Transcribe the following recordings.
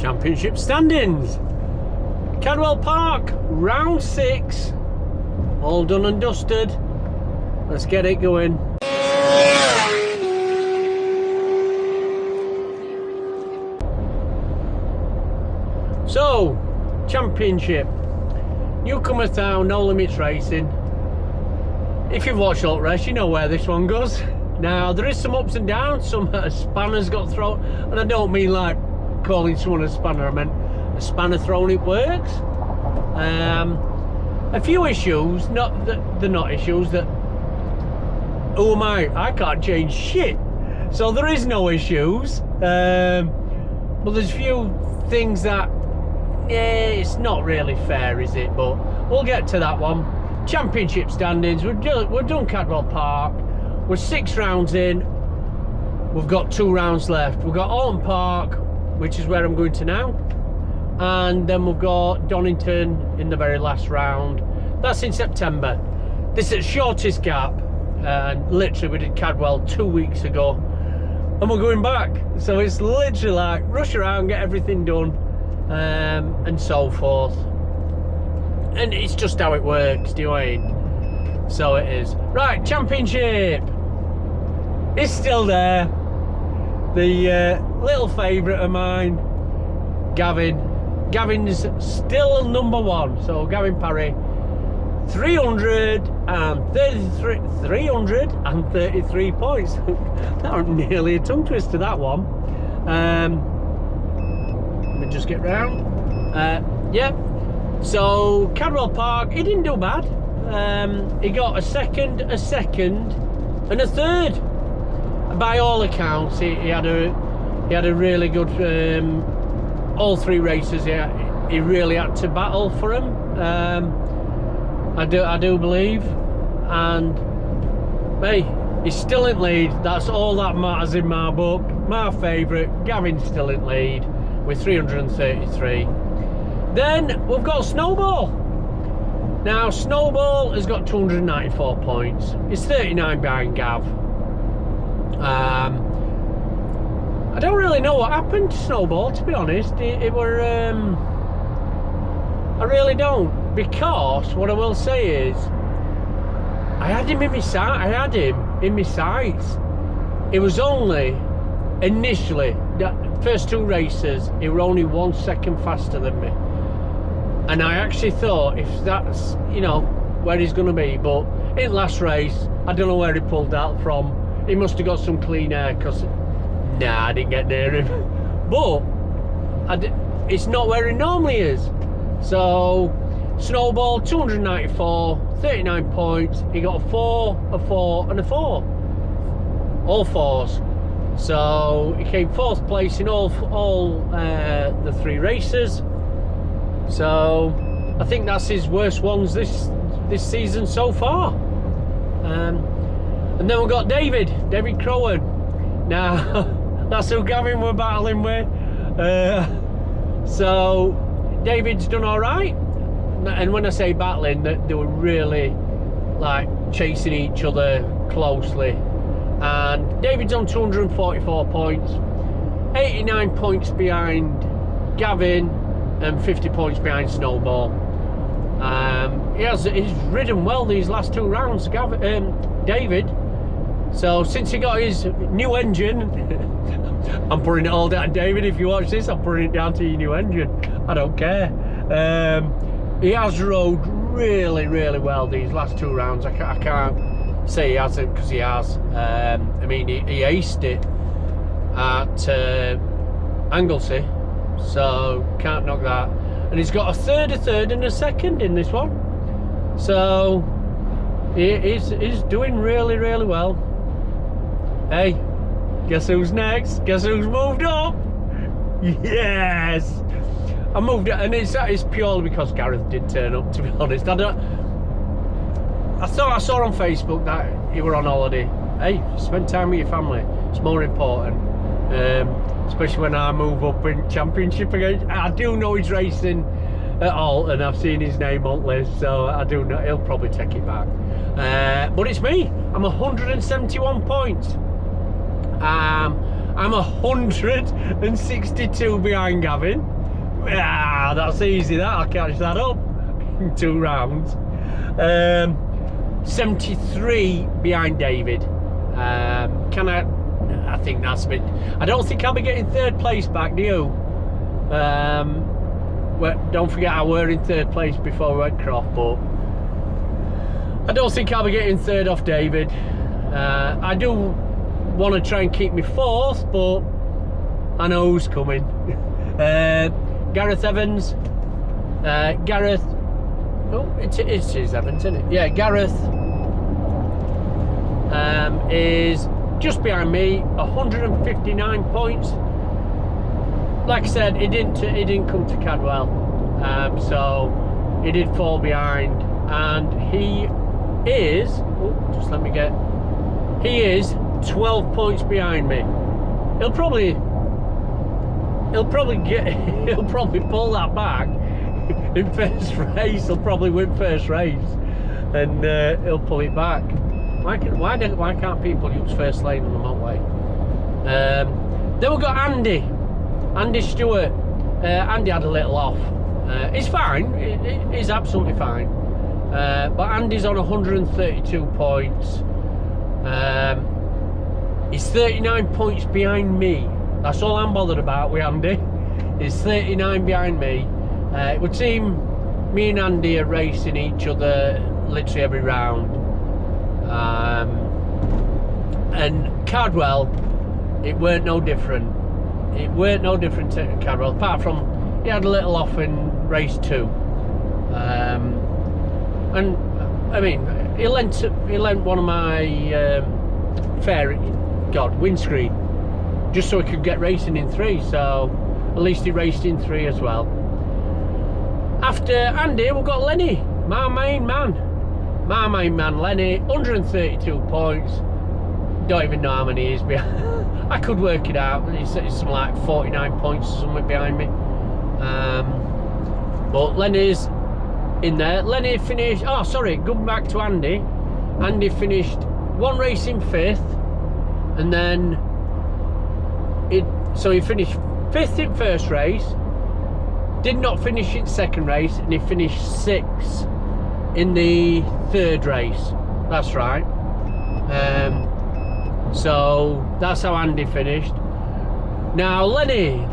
Championship standings. Cadwell Park, round 6. All done and dusted. Let's get it going. So, Championship. Newcomer Town, No Limits Racing. If you've watched Alt Race, you know where this one goes. Now, there is some ups and downs. Some spanners got thrown. And I don't mean like calling someone a spanner. I meant a spanner thrown, it works. A few issues, they're not issues that, who am I can't change shit. So there is no issues, but there's a few things that, yeah, it's not really fair, is it? But we'll get to that one. Championship standings, we're done Cadwell Park, we're 6 rounds in, we've got 2 rounds left. We've got Alton Park, which is where I'm going to now, and then we've got Donington in the very last round. That's in September. This is the shortest gap, and literally we did Cadwell 2 weeks ago, and we're going back. So it's literally like rush around, get everything done, and so forth. And it's just how it works, do you know what I mean? So it is. Right, Championship. It's still there. The little favourite of mine, Gavin. Gavin's still number 1. So Gavin Parry, 333 points. That was nearly a tongue twister, that one. Let me just get round. Yeah. So Cadwell Park, he didn't do bad. He got a second, and a third. By all accounts, he had a really good. All 3 races, he really had to battle for him. I do believe, and hey, he's still in lead. That's all that matters in my book. My favourite, Gavin's still in lead with 333. Then we've got Snowball. Now Snowball has got 294 points. He's 39 behind Gav. I don't really know what happened to Snowball, to be honest. It were I really don't, because what I will say is I had him in my sights. It was only initially the first 2 races he were only 1 second faster than me, and I actually thought if that's, you know, where he's going to be. But in last race, I don't know where he pulled that from. He must have got some clean air, because nah, I didn't get near him. But it's not where he normally is. So Snowball, 294, 39 points. He got a 4, a 4 and a 4. All 4s. So he came 4th place in all the 3 races. So I think that's his worst ones this season so far. And then we've got David Crowan. Now that's who Gavin were battling with. So David's done all right, and when I say battling, they were really like chasing each other closely. And David's on 244 points, 89 points behind Gavin, and 50 points behind Snowball. He's ridden well these last 2 rounds, David. So since he got his new engine, I'm putting it all down, David. If you watch this, I'm putting it down to your new engine. I don't care. He has rode really, really well these last 2 rounds. I can't say he hasn't, because he has. I mean, he aced it at Anglesey, so can't knock that. And he's got a third, and a second in this one. So he's doing really, really well. Hey, guess who's next? Guess who's moved up? Yes! I moved it, and it's purely because Gareth did turn up, to be honest. I thought I saw on Facebook that he were on holiday. Hey, spend time with your family. It's more important. Especially when I move up in Championship again. I do know he's racing at Alton. I've seen his name on list, so I do know he'll probably take it back. But it's me. I'm 171 points. I'm 162 behind Gavin. Ah, that's easy, that. I'll catch that up in 2 rounds. 73 behind David. I think that's a bit... I don't think I'll be getting 3rd place back, do you? Well, don't forget I were in 3rd place before we went cross, but I don't think I'll be getting 3rd off David. I do want to try and keep me 4th, but I know who's coming. Gareth Evans. Gareth... Oh, it is Evans, isn't it? Yeah, Gareth is just behind me, 159 points. Like I said, he didn't come to Cadwell, so he did fall behind, and he is... Oh, just let me get... He is 12 points behind me. He'll probably pull that back in 1st race. He'll probably win 1st race, and he'll pull it back. Why can't people use 1st lane on the motorway? Then we've got Andy Stewart. Andy had a little off. He's fine. He's absolutely fine. But Andy's on 132 points. He's 39 points behind me. That's all I'm bothered about with Andy. He's 39 behind me. It would seem me and Andy are racing each other literally every round. And Cadwell, it weren't no different. It weren't no different to Cadwell, apart from he had a little off in race 2. And I mean, he lent one of my windscreen, just so he could get racing in 3. So at least he raced in 3 as well. After Andy, we've got Lenny, my main man Lenny, 132 points. Don't even know how many he is behind. I could work it out. He's something like 49 points or something behind me. But Lenny's in there. Lenny finished... Oh, sorry, going back to Andy. Andy finished 1 race in 5th, and then he finished 5th in 1st race, did not finish in 2nd race, and he finished 6th in the 3rd race. That's right. So that's how Andy finished. Now Lenny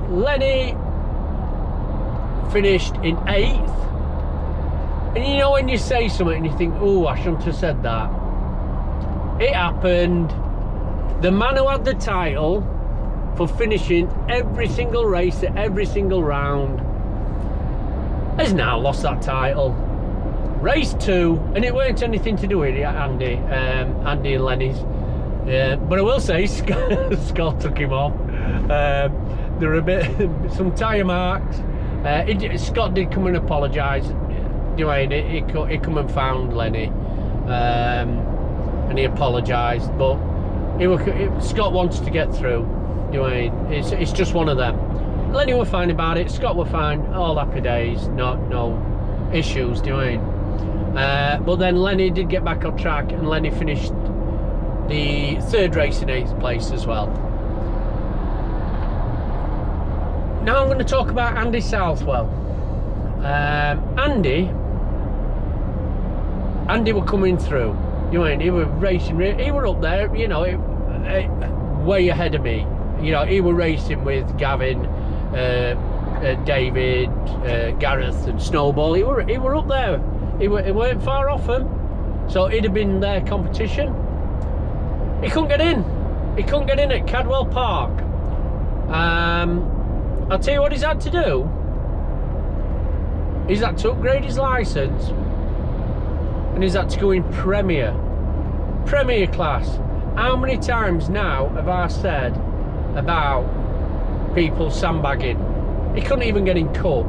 finished in 8th. And you know when you say something and you think, oh, I shouldn't have said that. It happened. The man who had the title for finishing every single race at every single round has now lost that title. Race 2, and it weren't anything to do with it, Andy and Lenny's. But I will say, Scott took him off. There were some tyre marks. Scott did come and apologise. He come and found Lenny, and he apologised. But Scott wants to get through. It's just one of them. Lenny were fine about it. Scott were fine. All happy days. No issues. But then Lenny did get back on track, and Lenny finished the 3rd race in 8th place as well. Now I'm going to talk about Andy Southwell. Andy were coming through. He were racing. He were up there. Way ahead of me. He were racing with Gavin, David, Gareth, and Snowball. He were up there. He weren't far off them. So it'd have been their competition. He couldn't get in. He couldn't get in at Cadwell Park. I'll tell you what he's had to do. He's had to upgrade his licence, and he's had to go in Premier class. How many times now have I said about people sandbagging? He couldn't even get in Cup.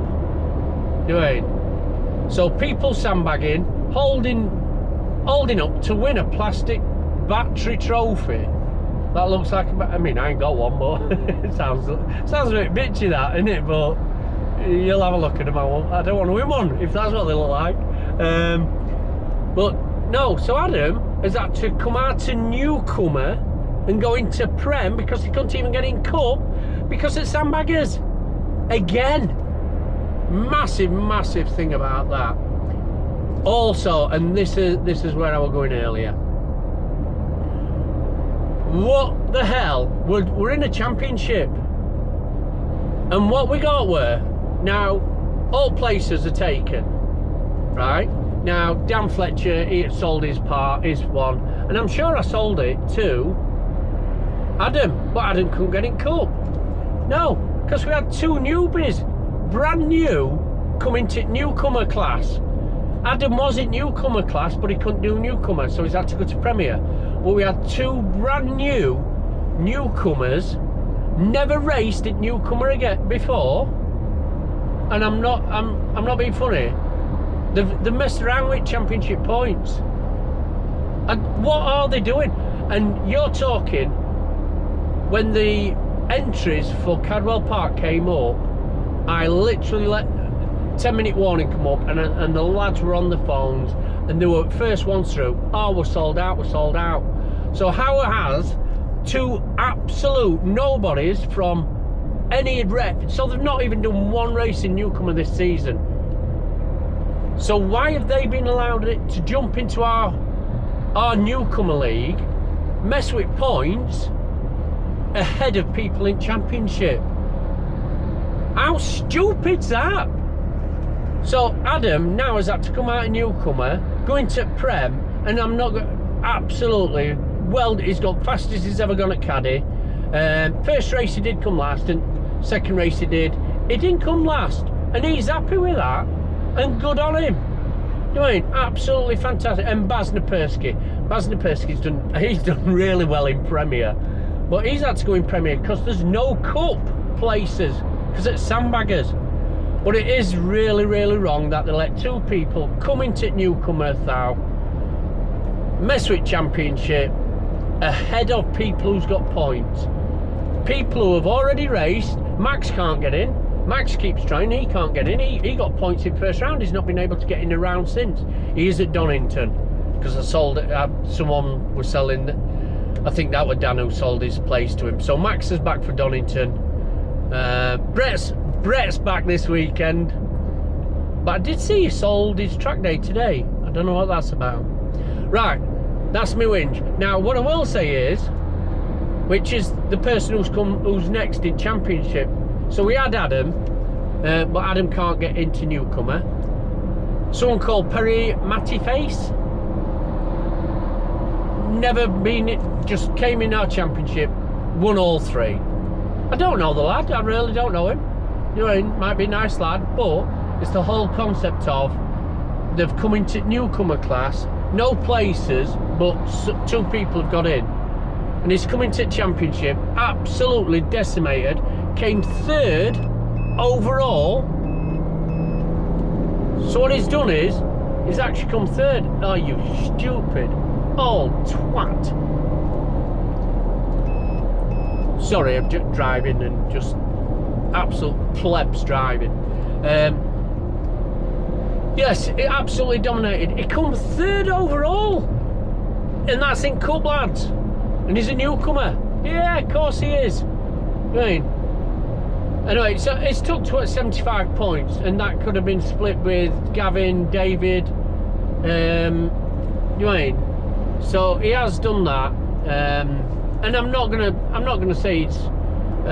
So people sandbagging, holding up to win a plastic battery trophy. That looks like, I ain't got one, but it sounds a bit bitchy, that, isn't it? But you'll have a look at them. I don't want to win one if that's what they look like. But no, so Adam has had to come out to newcomer and go into Prem because he couldn't even get in Cup because it's sandbaggers again. Massive thing about that. Also, and this is where I was going earlier. What the hell? We're in a championship, and what we got were, now all places are taken, right? Now Dan Fletcher, he sold his one, and I'm sure I sold it to Adam, but Adam couldn't get in cup. No, because we had two newbies, brand new, coming to newcomer class. Adam was in newcomer class, but he couldn't do newcomer, so he's had to go to Premier. But we had two brand new newcomers, never raced at newcomer again before, and I'm not being funny. They've messed around with championship points. What are they doing? And you're talking, when the entries for Cadwell Park came up, I literally let 10-minute warning come up, and the lads were on the phones, and they were first ones through. Oh, we're sold out. So Howard has two absolute nobodies from any rep, so they've not even done one race in newcomer this season. So why have they been allowed to jump into our newcomer league, mess with points ahead of people in championship? How stupid's that? So Adam now has had to come out a newcomer, go into Prem, and I'm not absolutely, well, he's gone fastest he's ever gone at Caddy. First race he did come last, and second race he didn't come last, and he's happy with that, and good on him. Doing absolutely fantastic. And Baznapersky's done really well in Premier, but he's had to go in Premier because there's no cup places, because it's sandbaggers. But it is really wrong that they let two people come into newcomer thou, mess with championship ahead of people who's got points. People who have already raced. Max can't get in. Max keeps trying, he can't get in. He got points in first round, he's not been able to get in a round since. He is at Donington, because I sold it, someone was selling, I think that was Dan who sold his place to him. So Max is back for Donington. Brett's back this weekend, but I did see he sold his track day today. I don't know what that's about. Right, that's my whinge. Now what I will say is, which is the person who's next in championship. So we had Adam, but Adam can't get into newcomer. Someone called Perry Mattyface, never been, just came in our championship, won all three. I don't know the lad, I really don't know him. You know, he might be a nice lad, but it's the whole concept of they've come into newcomer class, no places, but two people have got in. And he's coming to championship, absolutely decimated, came third overall. So what he's done is, he's actually come third. Oh, you stupid old twat. Sorry, I'm just driving and just absolute plebs driving. Yes, it absolutely dominated. He come third overall, and that's in cup, lads. And he's a newcomer. Yeah, of course he is. Right. Anyway, so it's took to 75 points, and that could have been split with Gavin, David, Dwayne. So he has done that, and I'm not gonna say it's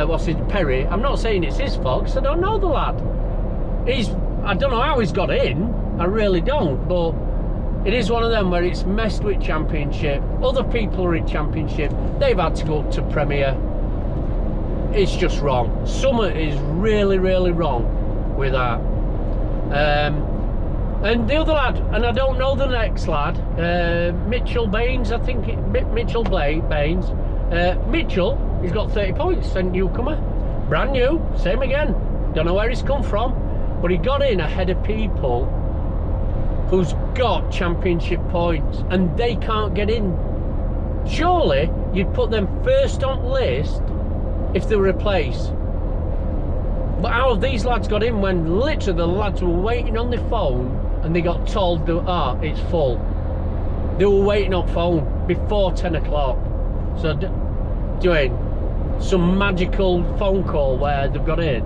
what's it, Perry. I'm not saying it's his fault, 'cause I don't know the lad. I don't know how he's got in. I really don't, but it is one of them where it's messed with championship. Other people are in championship. They've had to go up to Premier. It's just wrong. Something is really wrong with that. And the other lad, and I don't know the next lad, Mitchell Baines, I think, Mitchell Baines. Mitchell, he's got 30 points, and newcomer. Brand new, same again. Don't know where he's come from, but he got in ahead of people who's got championship points, and they can't get in. Surely, you'd put them first on list if they were a place. But how have these lads got in when literally the lads were waiting on the phone and they got told that, it's full? They were waiting on phone before 10 o'clock. So doing some magical phone call where they've got in.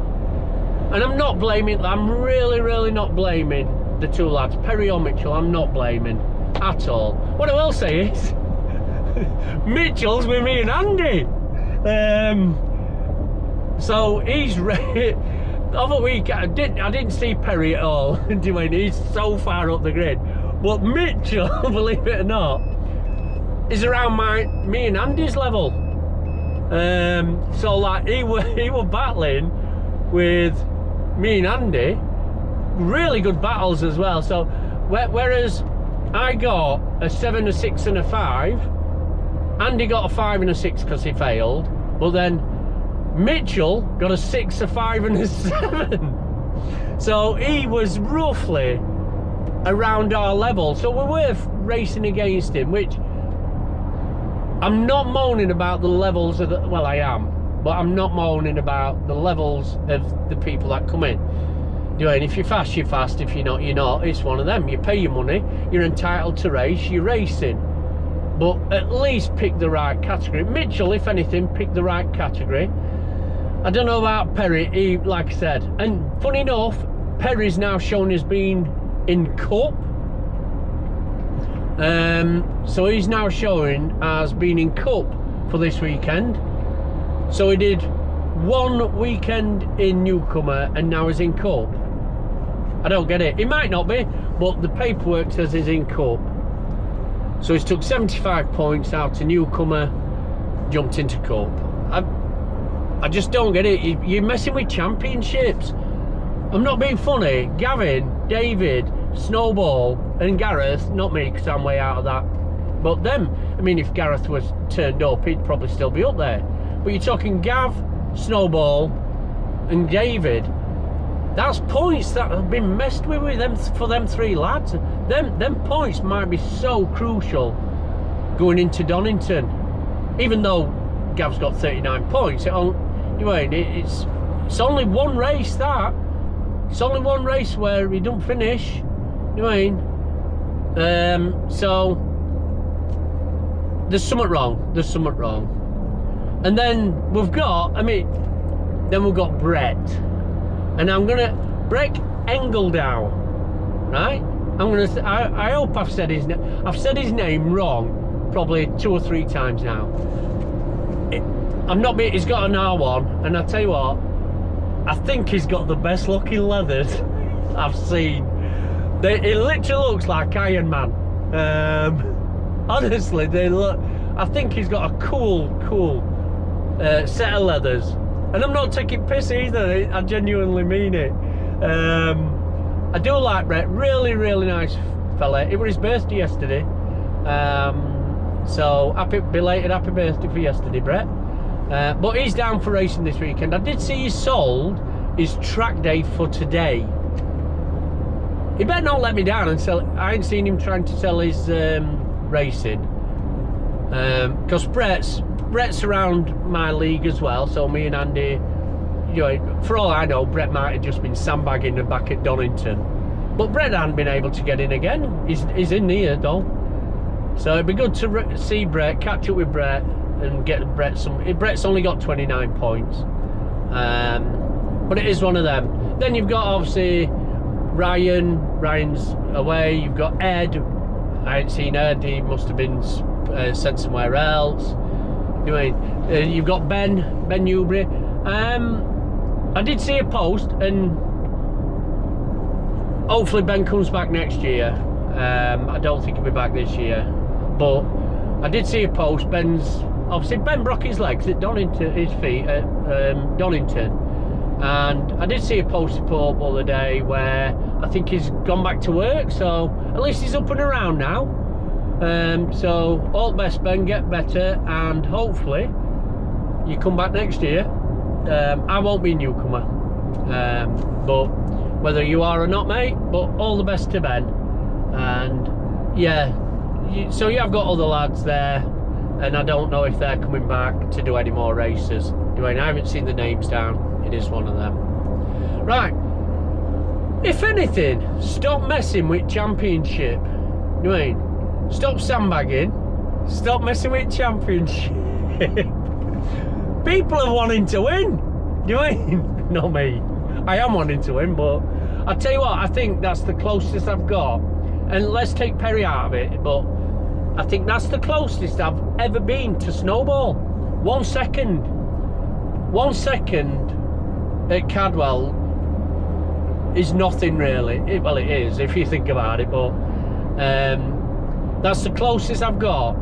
And I'm not blaming, I'm really not blaming the two lads, Perry or Mitchell. I'm not blaming at all. What I will say is, Mitchell's with me and Andy. So he's the other week I didn't see Perry at all. He's so far up the grid. But Mitchell, believe it or not, is around me and Andy's level. So like he were battling with me and Andy, really good battles as well. So whereas I got a 7, a 6 and a 5, Andy got a 5 and a 6 because he failed, but then Mitchell got a 6, a 5 and a 7. So he was roughly around our level, so we're worth racing against him, which I'm not moaning about the levels of the, well, I am, but I'm not moaning about the levels of the people that come in. If you're fast, you're fast. If you're not, you're not. It's one of them. You pay your money, you're entitled to race, you're racing. But at least pick the right category. Mitchell, if anything, picked the right category. I don't know about Perry, he, like I said. And funny enough, Perry's now shown as being in Cup. So he's now showing as being in Cup for this weekend. So he did one weekend in newcomer and now he's in Cup. I don't get it. He might not be, but the paperwork says he's in Cup. So he's took 75 points out to newcomer, jumped into Cup. I just don't get it. You're messing with championships. I'm not being funny. Gavin, David, Snowball and Gareth, not me because I'm way out of that, but them, I mean, if Gareth was turned up, he'd probably still be up there. But you're talking Gav, Snowball and David. That's points that have been messed with them for them three lads. Them points might be so crucial going into Donington. Even though Gav's got 39 points, it's only one race that. It's only one race where he don't finish. So there's something wrong. There's something wrong. And then we've got, then we've got Brett. And Brett Engeldow, right? I hope I've said his name. I've said his name wrong probably 2 or 3 times now. He's got an R1, and I tell you what, I think he's got the best looking leathers I've seen. It literally looks like Iron Man. Honestly, they look. I think he's got a cool set of leathers. And I'm not taking piss either, I genuinely mean it. I do like Brett, really nice fella. It was his birthday yesterday. So belated happy birthday for yesterday, Brett. But he's down for racing this weekend. I did see he sold his track day for today. He better not let me down and sell it. I ain't seen him trying to sell his racing. Because Brett's around my league as well, so me and Andy, for all I know, Brett might have just been sandbagging him back at Donington. But Brett hadn't been able to get in again. He's in here though. So it'd be good to see Brett, catch up with Brett and get Brett some. Brett's only got 29 points. But it is one of them. Then you've got obviously Ryan's away. You've got Ed. I ain't seen Ed, he must have been sent somewhere else. You've got Ben Newbury. I did see a post, and hopefully Ben comes back next year. I don't think he'll be back this year, but I did see a post. Ben broke his legs at Donington, his feet at Donington, and I did see a post put up the other day where I think he's gone back to work, so at least he's up and around now. So all the best, Ben, get better, and hopefully you come back next year. I won't be a newcomer, but whether you are or not, mate, but all the best to Ben. And yeah, so you have got other lads there, and I don't know if they're coming back to do any more races. I haven't seen the names down. It is one of them. Right, if anything, stop messing with championship. Stop sandbagging. Stop messing with championship. People are wanting to win. Not me. I am wanting to win, but I tell you what, I think that's the closest I've got. And let's take Perry out of it, but I think that's the closest I've ever been to snowball. 1 second. 1 second at Cadwell is nothing really. Well, it is if you think about it, but that's the closest I've got.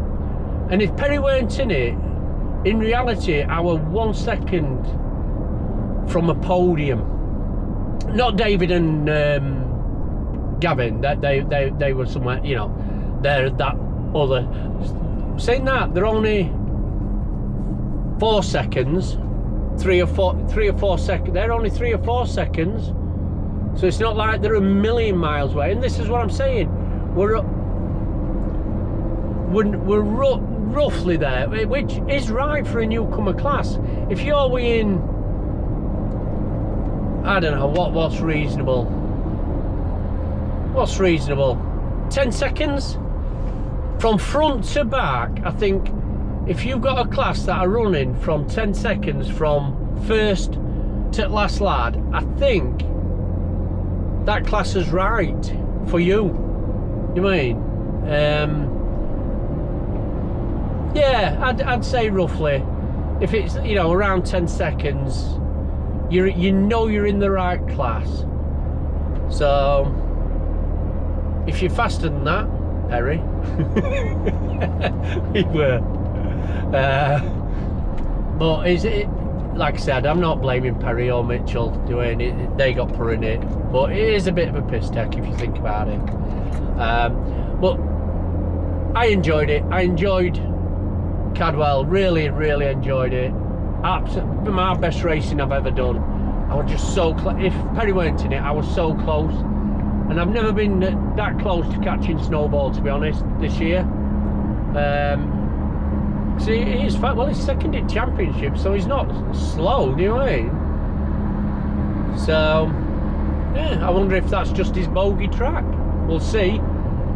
And if Perry weren't in it, in reality, I were 1 second from a podium. Not David and Gavin. That they were somewhere, you know. They're that other. Saying that, they're only 4 seconds, 3 or 4 seconds. They're only 3 or 4 seconds. So it's not like they're a million miles away. And this is what I'm saying. We're roughly there, which is right for a newcomer class. If you're within, I don't know what's reasonable. What's reasonable? 10 seconds from front to back. I think if you've got a class that are running from 10 seconds from first to last lad, I think that class is right for you. You mean? Yeah, I'd say roughly. If it's, you know, around 10 seconds, you know you're in the right class. So if you're faster than that, Perry, we were. But is it? Like I said, I'm not blaming Perry or Mitchell doing it. They got put in it, but it is a bit of a piss take if you think about it. But I enjoyed it. I enjoyed Cadwell. Really, really enjoyed it. Absolutely my best racing I've ever done. I was just so close. If Perry weren't in it, I was so close. And I've never been that close to catching snowball, to be honest, this year. See, he's well, he's second in championship, so he's not slow, do you know what I mean? So, yeah, I wonder if that's just his bogey track. We'll see.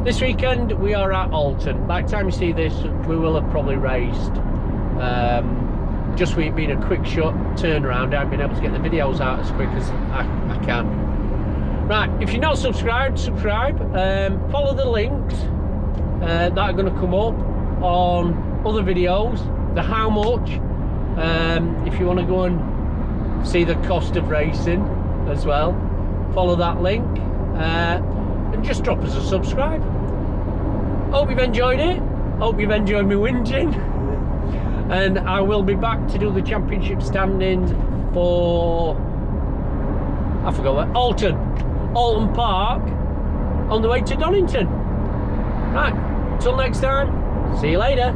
This weekend we are at Alton. By the time you see this, we will have probably raced. Just with it being a quick shot turnaround, I haven't been able to get the videos out as quick as I can. Right, if you're not subscribed, subscribe. Follow the links that are going to come up on other videos, the how much, if you want to go and see the cost of racing as well, follow that link, and just drop us a subscribe. Hope you've enjoyed it. Hope you've enjoyed me whinging. And I will be back to do the championship standings for, I forgot what, Alton Park, on the way to Donington. Right, till next time, see you later.